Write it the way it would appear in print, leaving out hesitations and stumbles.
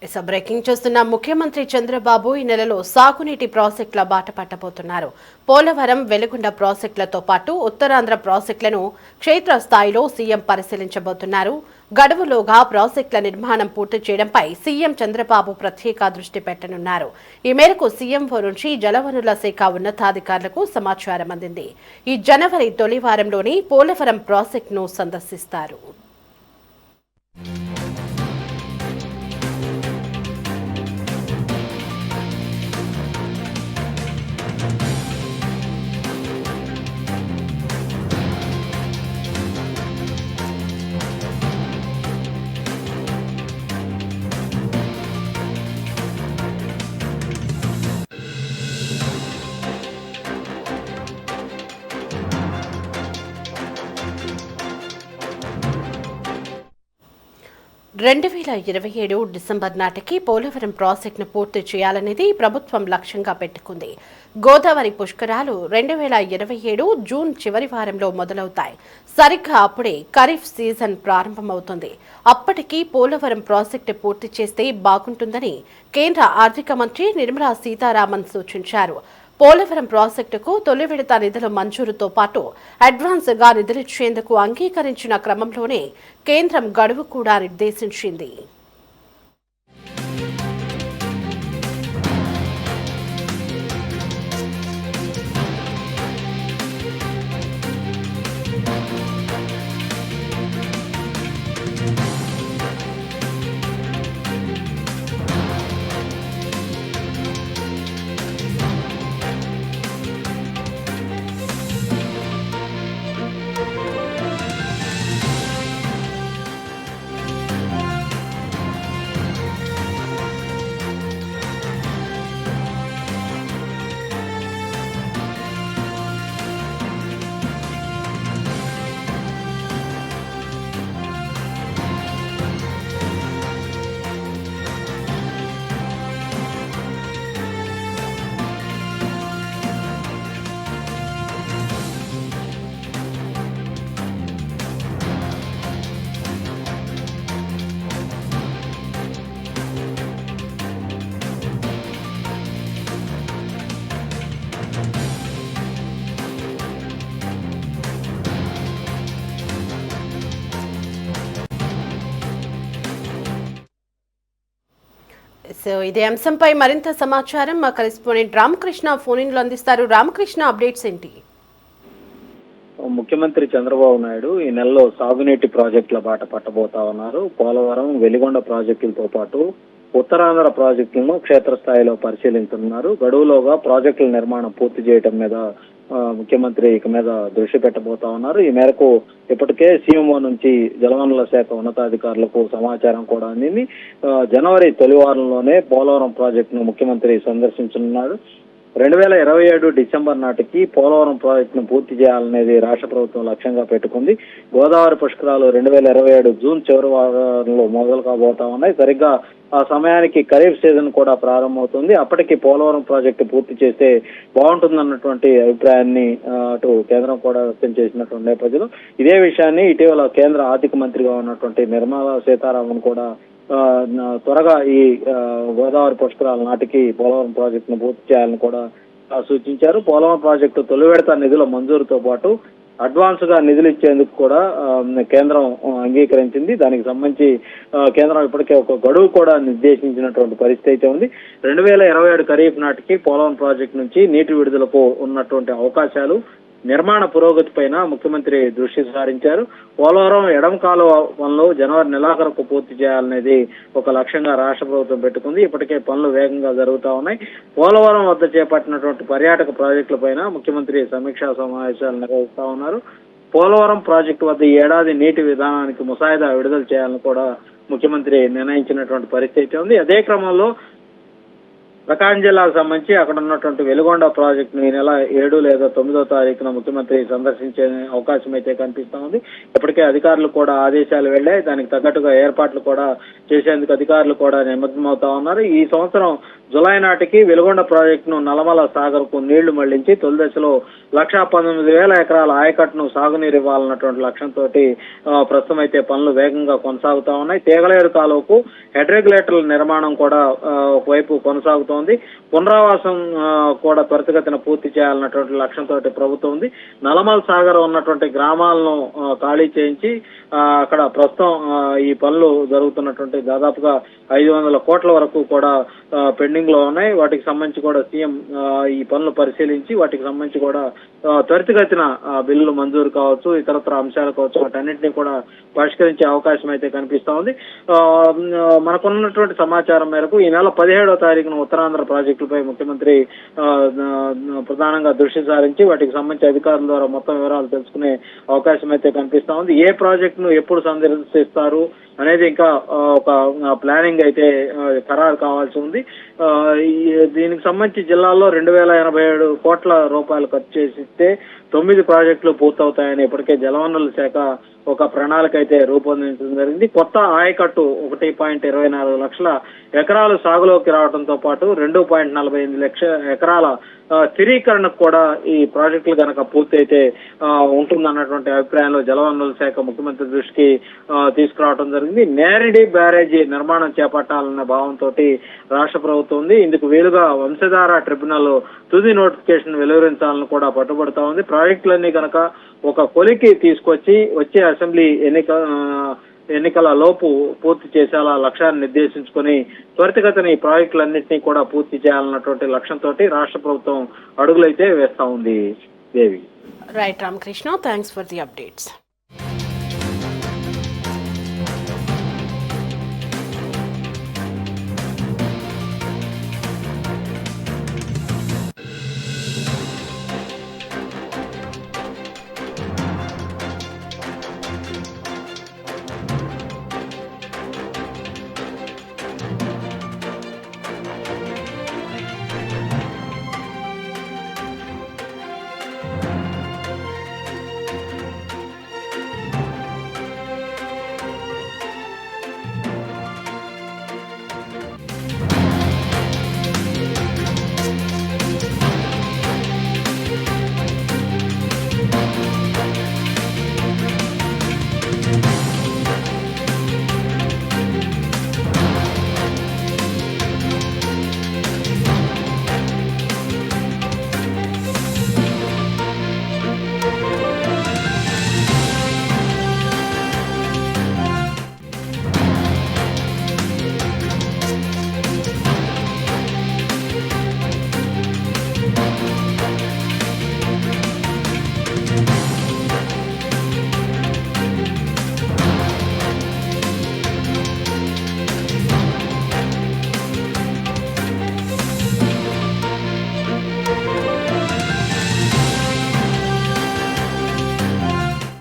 Breaking చూస్తున్న ముఖ్యమంత్రి చంద్రబాబు ఈ నెలలో సాగునీటి ప్రాజెక్టుల బాట పట్టబోతున్నారు. పోలవరం, వెలుగొండ ప్రాజెక్టులతో పాటు ఉత్తరాంధ్ర ప్రాజెక్టులను క్షేత్రస్థాయిలో సీఎం పరిశీలించబోతున్నారు. గడువులోగా ప్రాజెక్టుల నిర్మాణం పూర్తి చేయడంపై సీఎం చంద్రబాబు ప్రత్యేక దృష్టి పెట్టనున్నారు. ఈ మేరకు సీఎంఓ నుంచి జలవనరుల శాఖ ఉన్నతాధికారులకు సమాచారం అందింది. ఈ జనవరి తొలి వారంలోనే పోలవరం ప్రాజెక్టును సందర్శిస్తారు. డిసెంబర్ నాటికి పోలవరం ప్రాజెక్టును పూర్తి చేయాలనేది ప్రభుత్వం లక్ష్యంగా పెట్టుకుంది. గోదావరి పుష్కరాలు 2027 జూన్ చివరి వారంలో మొదలవుతాయి. సరిగ్గా అప్పుడే ఖరీఫ్ సీజన్ ప్రారంభమవుతుంది. అప్పటికి పోలవరం ప్రాజెక్టు పూర్తి చేస్తే బాగుంటుందని కేంద్ర ఆర్థిక మంత్రి నిర్మలా సీతారామన్ సూచించారు. పోలవరం ప్రాజెక్టుకు తొలి విడత నిధుల మంజూరుతో పాటు అడ్వాన్స్గా నిధులిచ్చేందుకు అంగీకరించిన క్రమంలోనే కేంద్రం గడువు కూడా నిర్దేశించింది. ఇదే అంశంపై మరింత సమాచారం మా కరెస్పాండెంట్ రామకృష్ణ ఫోన్ ఇన్లో అందిస్తారు. రామకృష్ణ, అప్డేట్స్ ఏంటి? ముఖ్యమంత్రి చంద్రబాబు నాయుడు ఈ నెలలో సాగునీటి ప్రాజెక్టుల బాట పట్టబోతా ఉన్నారు. పోలవరం, వెలిగొండ ప్రాజెక్టులతో పాటు ఉత్తరాంధ్ర ప్రాజెక్టులను క్షేత్రస్థాయిలో పరిశీలించనున్నారు. గడువులోగా ప్రాజెక్టుల నిర్మాణం పూర్తి చేయడం మీద ముఖ్యమంత్రి ఇక మీద దృష్టి పెట్టబోతా ఉన్నారు. ఈ మేరకు ఇప్పటికే సీఎంఓ నుంచి జలవనరుల శాఖ ఉన్నతాధికారులకు సమాచారం కూడా అందింది. జనవరి తొలి వారంలోనే పోలవరం ప్రాజెక్టును ముఖ్యమంత్రి సందర్శించనున్నారు. 2027 డిసెంబర్ నాటికి పోలవరం ప్రాజెక్టును పూర్తి చేయాలనేది రాష్ట్ర ప్రభుత్వం లక్ష్యంగా పెట్టుకుంది. గోదావరి పుష్కరాలు 2027 జూన్ చివరి వారంలో మొదలు కాబోతా ఉన్నాయి. సరిగ్గా ఆ సమయానికి ఖరీఫ్ సీజన్ కూడా ప్రారంభమవుతుంది. అప్పటికి పోలవరం ప్రాజెక్టు పూర్తి చేస్తే బాగుంటుందన్నటువంటి అభిప్రాయాన్ని అటు కేంద్రం కూడా వ్యక్తం చేసినటువంటి నేపథ్యంలో ఇదే విషయాన్ని ఇటీవల కేంద్ర ఆర్థిక మంత్రిగా ఉన్నటువంటి నిర్మలా సీతారామన్ కూడా త్వరగా ఈ గోదావరి పుష్కరాల నాటికి పోలవరం ప్రాజెక్టును పూర్తి చేయాలని కూడా సూచించారు. పోలవరం ప్రాజెక్టు తొలి విడత నిధుల మంజూరుతో పాటు అడ్వాన్స్ గా నిధులు ఇచ్చేందుకు కూడా కేంద్రం అంగీకరించింది. దానికి సంబంధించి కేంద్రం ఇప్పటికే ఒక గడువు కూడా నిర్దేశించినటువంటి పరిస్థితి అయితే ఉంది. 2027 ఖరీఫ్ నాటికి పోలవరం ప్రాజెక్టు నుంచి నీటి విడుదలకు ఉన్నటువంటి అవకాశాలు, నిర్మాణ పురోగతి పైన ముఖ్యమంత్రి దృష్టి సారించారు. పోలవరం ఎడమ కాలువ పనులు జనవరి నెలాఖరుకు పూర్తి చేయాలనేది ఒక లక్ష్యంగా రాష్ట్ర ప్రభుత్వం పెట్టుకుంది. ఇప్పటికే పనులు వేగంగా జరుగుతా ఉన్నాయి. పోలవరం వద్ద చేపట్టినటువంటి పర్యాటక ప్రాజెక్టుల పైన ముఖ్యమంత్రి సమీక్షా సమావేశాలు నిర్వహిస్తా ఉన్నారు. పోలవరం ప్రాజెక్టు వద్ద ఈ ఏడాది నీటి విధానానికి ముసాయిదా విడుదల చేయాలని కూడా ముఖ్యమంత్రి నిర్ణయించినటువంటి పరిస్థితి ఉంది. అదే క్రమంలో ప్రకాశం జిల్లాకు సంబంధించి అక్కడ ఉన్నటువంటి వెలుగొండ ప్రాజెక్టును ఈ నెల 7 లేదా 9వ తారీఖున ముఖ్యమంత్రి సందర్శించే అవకాశం అయితే కనిపిస్తా ఉంది. ఇప్పటికే అధికారులు కూడా ఆదేశాలు వెళ్లాయి. దానికి తగ్గట్టుగా ఏర్పాట్లు కూడా చేసేందుకు అధికారులు కూడా నిమగ్నమవుతా ఉన్నారు. ఈ సంవత్సరం జులై నాటికి వెలుగొండ ప్రాజెక్టును నల్లమల సాగర్కు నీళ్లు మళ్లించి తొలి దశలో 1,19,000 ఎకరాల ఆయకట్టును సాగునీరు ఇవ్వాలన్నటువంటి లక్ష్యంతో ప్రస్తుతం అయితే పనులు వేగంగా కొనసాగుతా ఉన్నాయి. తీగలేరు కాలువకు హెడ్ రెగ్యులేటర్ల నిర్మాణం కూడా ఒకవైపు కొనసాగుతోంది. పునరావాసం కూడా త్వరితగతిన పూర్తి చేయాలన్నటువంటి లక్ష్యంతో ప్రభుత్వం ఉంది. నల్లమల సాగర్ ఉన్నటువంటి గ్రామాలను ఖాళీ చేయించి అక్కడ ప్రస్తుతం ఈ పనులు జరుగుతున్నటువంటి దాదాపుగా 500 కోట్ల వరకు కూడా పెండింగ్ లో ఉన్నాయి. వాటికి సంబంధించి కూడా సీఎం ఈ పనులు పరిశీలించి వాటికి సంబంధించి కూడా త్వరితగతిన బిల్లులు మంజూరు కావచ్చు, ఇతరత్ర అంశాలు కావచ్చు, వాటన్నింటినీ కూడా పరిష్కరించే అవకాశం అయితే కనిపిస్తా ఉంది. మనకున్నటువంటి సమాచారం మేరకు ఈ నెల 17వ తారీఖున ఉత్తరాంధ్ర ప్రాజెక్టులపై ముఖ్యమంత్రి ప్రధానంగా దృష్టి సారించి వాటికి సంబంధించి అధికారుల ద్వారా మొత్తం వివరాలు తెలుసుకునే అవకాశం అయితే కనిపిస్తా ఉంది. ఏ ప్రాజెక్టును ఎప్పుడు సందర్శిస్తారు అనేది ఇంకా ఒక ప్లానింగ్ అయితే ఖరారు కావాల్సి ఉంది. దీనికి సంబంధించి జిల్లాలో 2,087 కోట్ల రూపాయలు ఖర్చు చేసిస్తే 9 ప్రాజెక్టులు పూర్తవుతాయని ఇప్పటికే జలవనరుల శాఖ ఒక ప్రణాళిక అయితే రూపొందించడం జరిగింది. కొత్త ఆయకట్టు 1.24 లక్షల ఎకరాలు సాగులోకి రావడంతో పాటు 2.48 లక్షల ఎకరాల స్థిరీకరణకు కూడా ఈ ప్రాజెక్టులు కనుక పూర్తి అయితే ఉంటుందన్నటువంటి అభిప్రాయంలో జలవనరుల శాఖ ముఖ్యమంత్రి దృష్టికి తీసుకురావడం జరిగింది. నేరడి బ్యారేజీ నిర్మాణం చేపట్టాలన్న భావంతో రాష్ట్ర ప్రభుత్వం ఉంది. ఇందుకు వీలుగా వంశధార ట్రిబ్యునల్ తుది నోటిఫికేషన్ వెలువరించాలని కూడా పట్టుబడుతా ఉంది. ప్రాజెక్టులన్నీ కనుక ఒక కొలికి తీసుకొచ్చి వచ్చే అసెంబ్లీ ఎన్నికల లోపు పూర్తి చేసేలా లక్ష్యాన్ని నిర్దేశించుకొని త్వరితగతిన ఈ ప్రాజెక్టులన్నింటినీ కూడా పూర్తి చేయాలన్నటువంటి లక్ష్యంతో రాష్ట్ర ప్రభుత్వం అడుగులైతే వేస్తా ఉంది. Devi. Right Ramakrishna, thanks for the updates.